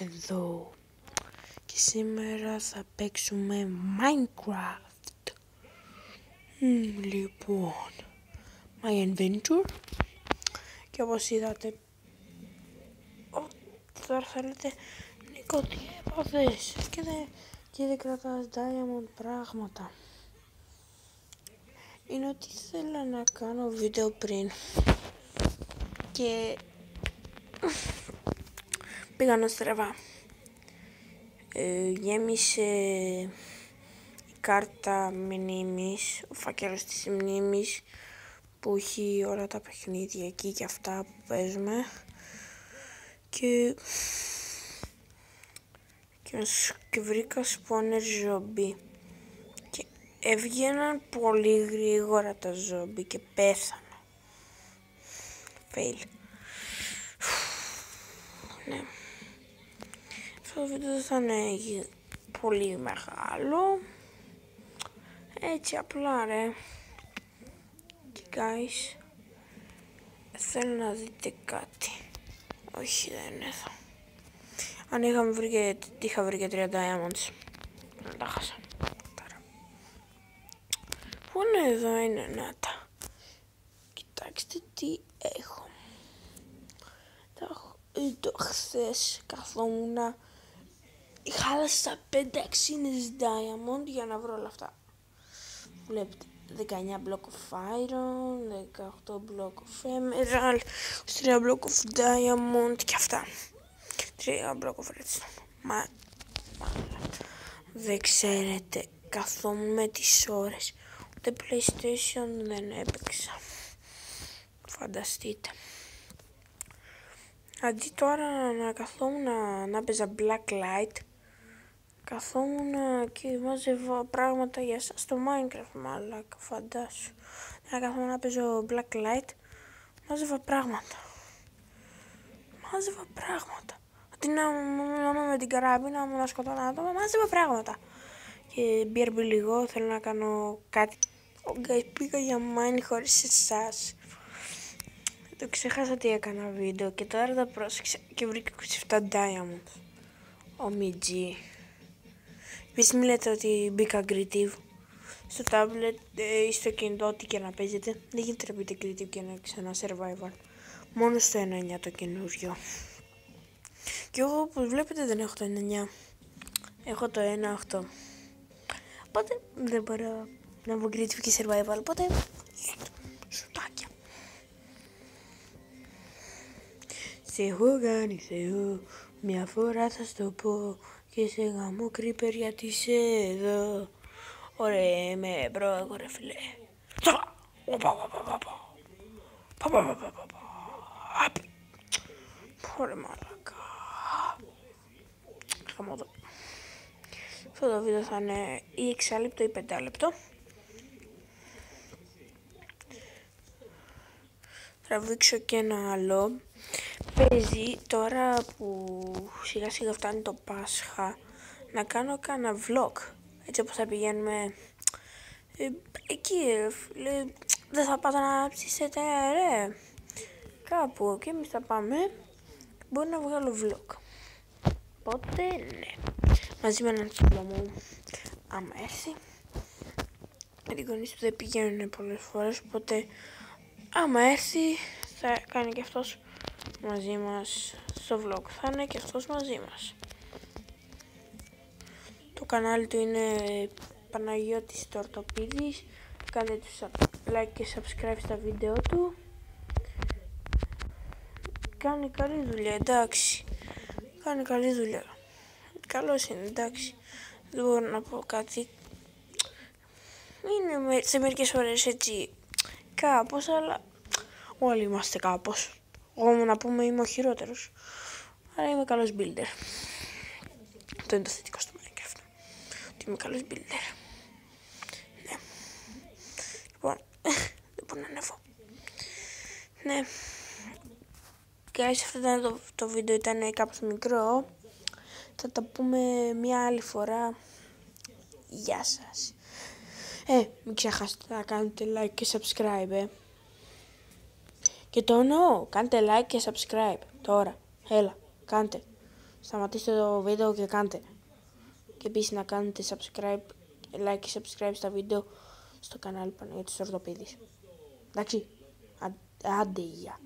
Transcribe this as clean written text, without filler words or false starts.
Εδώ και σήμερα θα παίξουμε Minecraft. Λοιπόν, My Adventure. Και όπως είδατε, τώρα θέλετε Νίκο, τι έπαθες και δεν κρατάς Diamond πράγματα. Είναι ότι ήθελα να κάνω βίντεο πριν και πήγα να στραβά. Γέμισε η κάρτα μνήμης, ο φάκελος της μνήμης που έχει όλα τα παιχνίδια εκεί και αυτά που παίζουμε και βρήκα spawner ζόμπι και έβγαιναν πολύ γρήγορα τα ζόμπι και πέθανα. Fail. Ναι. Αυτό το βίντεο δεν θα είναι πολύ μεγάλο. Έτσι απλά ρε. Και guys, θέλω να δείτε κάτι. Όχι, δεν είναι εδώ. Αν είχα βρει και 3 diamonds. Να τα χάσα. Πού είναι εδώ, είναι να τα. Κοιτάξτε τι έχω. Το χθες καθόμουνα. Χάλασα 5 αξίνες diamond για να βρω όλα αυτά. Βλέπετε, 19 block of iron, 18 block of emerald, 3 block of diamond και αυτά. 3 block of redstone. Δεν ξέρετε, καθόμουν με τις ώρες. Ούτε PlayStation δεν έπαιξα. Φανταστείτε. Αντί τώρα να καθόμουν να παίζα black light, καθόμουν και μάζευα πράγματα για σας στο Minecraft, μαλάκα, φαντάσου. Να καθόμουν να παίζω black light, μάζευα πράγματα. Αντί να είμαι με την καράμπινα μου να σκοτώνω άτομα, μάζευα πράγματα. Και BRB λίγο, θέλω να κάνω κάτι. Guys, πήγα για mine χωρίς εσάς. Το ξέχασα τι έκανα βίντεο και τώρα τα πρόσεξα και βρήκα 27 diamonds. OMG. Επίσης μην λέτε ότι μπήκα creative. Στο tablet ή στο κινητό, ό,τι και να παίζετε, δεν γίνεται να μπείτε creative και να ξανά survival. Μόνο στο 1.9 το καινούριο. Και εγώ όπως βλέπετε δεν έχω το 1.9. Έχω το 1.8. Οπότε δεν μπορώ να βγω creative και survival. Οπότε σουτάκια. Σε έχω κάνει Θεό, μια φορά θα στο πω και σε γαμώ creeper γιατί σε εδώ. Ωραία με μπρόκο ρε φίλε. Ωραία μαλάκα. Χαμόδο. Αυτό το βίντεο θα είναι ή 6 λεπτό ή 5 λεπτό. Θα δείξω και ένα άλλο. Παίζει τώρα που σιγά σιγά φτάνει το Πάσχα να κάνω κάνα vlog. Έτσι όπως θα πηγαίνουμε εκεί δεν θα πάτε να ψήσετε ρε. Κάπου εκεί εμείς θα πάμε. Μπορεί να βγάλω vlog. Οπότε ναι. Μαζί με έναν φίλο μου άμα έρθει. Με την γονείς του δεν πηγαίνουν πολλές φορές. Οπότε άμα έρθει θα κάνει και αυτός μαζί μας στο vlog. Θα είναι και αυτός μαζί μας. Το κανάλι του είναι Παναγιώτης Τορτοπίδης. Κάντε του like και subscribe στα βίντεο του. Κάνει καλή δουλειά, εντάξει. Κάνει καλή δουλειά. Καλός είναι, εντάξει. Δεν μπορώ να πω κάτι. Είναι σε μερικές ώρες έτσι κάπως, αλλά όλοι είμαστε κάπως. Εγώ να πούμε είμαι ο χειρότερος. Αλλά είμαι καλός builder. Αυτό είναι το θετικό στο Minecraft. Ότι είμαι καλός builder. Ναι. Λοιπόν, δεν μπορώ να ανέβω. Ναι. Guys, αυτό ήταν το βίντεο, ήταν κάπως μικρό. Θα τα πούμε μια άλλη φορά. Γεια σας. Μην ξεχάσετε να κάνετε like και subscribe, Και το εννοώ, κάντε like και subscribe τώρα. Έλα, κάντε. σταματήστε το βίντεο και κάντε. Και επίσης να κάνετε subscribe, like και subscribe στα βίντεο στο κανάλι Παναγιώτης Ορθοπέδης. Εντάξει, άντε, γεια.